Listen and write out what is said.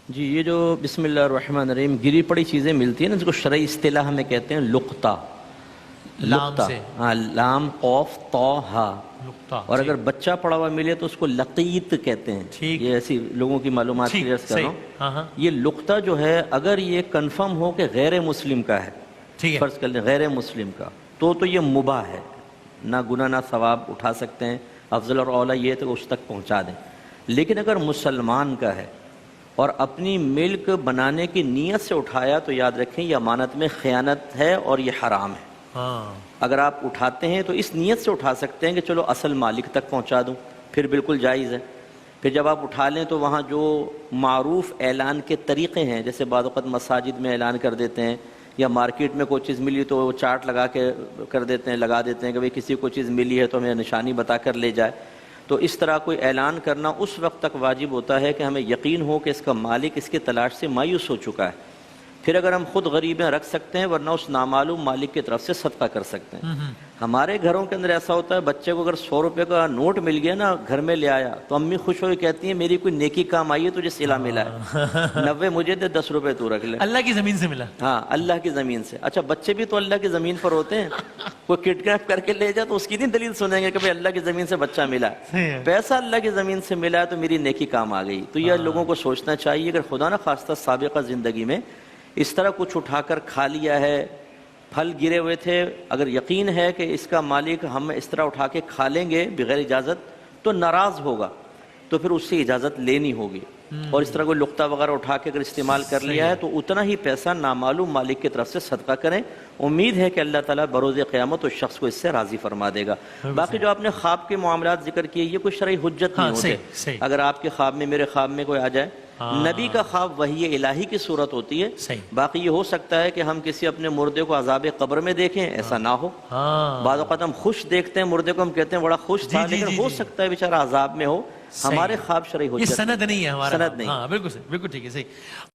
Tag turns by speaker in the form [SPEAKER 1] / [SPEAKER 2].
[SPEAKER 1] جی یہ جو بسم اللہ الرحمن الرحیم گری پڑی چیزیں ملتی ہیں نا، جس کو شرعی اصطلاح میں کہتے ہیں لقطہ.
[SPEAKER 2] لام سے
[SPEAKER 1] ہاں، لام قوف طا ہا.
[SPEAKER 2] لقطہ.
[SPEAKER 1] اور اگر بچہ پڑا ہوا ملے تو اس کو لقیط کہتے ہیں.
[SPEAKER 2] ٹھیک.
[SPEAKER 1] یہ ایسی لوگوں کی معلومات
[SPEAKER 2] ٹھیک،
[SPEAKER 1] کلیئر کر رہا ہوں.
[SPEAKER 2] ہاں ہاں
[SPEAKER 1] یہ لقطہ جو ہے اگر یہ کنفرم ہو کہ غیر مسلم کا ہے،
[SPEAKER 2] ٹھیک ہے.
[SPEAKER 1] فرض کر لیں غیر مسلم کا، تو یہ مباح ہے، نہ گناہ نہ ثواب اٹھا سکتے ہیں. افضل اور اولیٰ یہ ہے کہ اس تک پہنچا دیں. لیکن اگر مسلمان کا ہے اور اپنی ملک بنانے کی نیت سے اٹھایا تو یاد رکھیں یہ امانت میں خیانت ہے اور یہ حرام ہے.
[SPEAKER 2] ہاں
[SPEAKER 1] اگر آپ اٹھاتے ہیں تو اس نیت سے اٹھا سکتے ہیں کہ چلو اصل مالک تک پہنچا دوں، پھر بالکل جائز ہے. پھر جب آپ اٹھا لیں تو وہاں جو معروف اعلان کے طریقے ہیں، جیسے بعض اوقات مساجد میں اعلان کر دیتے ہیں، یا مارکیٹ میں کوئی چیز ملی تو وہ چارٹ لگا کے کر دیتے ہیں، لگا دیتے ہیں کہ بھئی کسی کو چیز ملی ہے تو ہمیں نشانی بتا کر لے جائے. تو اس طرح کوئی اعلان کرنا اس وقت تک واجب ہوتا ہے کہ ہمیں یقین ہو کہ اس کا مالک اس کی تلاش سے مایوس ہو چکا ہے. پھر اگر ہم خود غریبیں رکھ سکتے ہیں، ورنہ اس نامعلوم مالک کی طرف سے صدقہ کر سکتے ہیں. ہمارے گھروں کے اندر ایسا ہوتا ہے، بچے کو اگر 100 روپے کا نوٹ مل گیا نا، گھر میں لے آیا تو امی خوش ہو کے کہتی ہیں میری کوئی نیکی کام آئی ہے، تجھے صلہ ملا ہے، 90 مجھے دے، 10 روپے تو رکھ لے.
[SPEAKER 2] اللہ کی زمین سے ملا.
[SPEAKER 1] ہاں، اللہ کی زمین سے. اچھا بچے بھی تو اللہ کی زمین پر ہوتے ہیں. کوئی کڈنیپ کر کے لے جائے تو اس کی نہیں دلیل سنیں گے کہ بھئی اللہ کی زمین سے بچہ ملا ہے. پیسہ اللہ کی زمین سے ملا ہے تو میری نیکی کام آ گئی. تو یہ لوگوں کو سوچنا چاہیے. اگر خدا نہ خواستہ سابقہ زندگی میں اس طرح کچھ اٹھا کر کھا لیا ہے، پھل گرے ہوئے تھے، اگر یقین ہے کہ اس کا مالک ہم اس طرح اٹھا کے کھا لیں گے بغیر اجازت تو ناراض ہوگا، تو پھر اس سے اجازت لینی ہوگی. اور اس طرح کوئی لقطہ وغیرہ اٹھا کے اگر استعمال کر لیا ہے تو اتنا ہی پیسہ نامعلوم مالک کی طرف سے صدقہ کریں. امید ہے کہ اللہ تعالیٰ بروز قیامت اس شخص کو اس سے راضی فرما دے گا. باقی جو آپ نے خواب کے معاملات ذکر کیے یہ کوئی شرعی حجت نہیں ہوتے. اگر آپ کے خواب میں، میرے خواب میں کوئی آ جائے، نبی کا خواب وحی الہی کی صورت ہوتی ہے. باقی یہ ہو سکتا ہے کہ ہم کسی اپنے مردے کو عذاب قبر میں دیکھیں، ایسا نہ ہو. بعض اوقات ہم خوش دیکھتے ہیں مردے کو، ہم کہتے ہیں بڑا خوش تھا، لیکن ہو سکتا ہے بیچارہ عذاب میں ہو. ہمارے خواب شرعی حجت،
[SPEAKER 2] یہ سند نہیں ہے ہمارا.
[SPEAKER 1] سند نہیں.
[SPEAKER 2] ہاں بالکل صحیح، بالکل ٹھیک ہے، صحیح.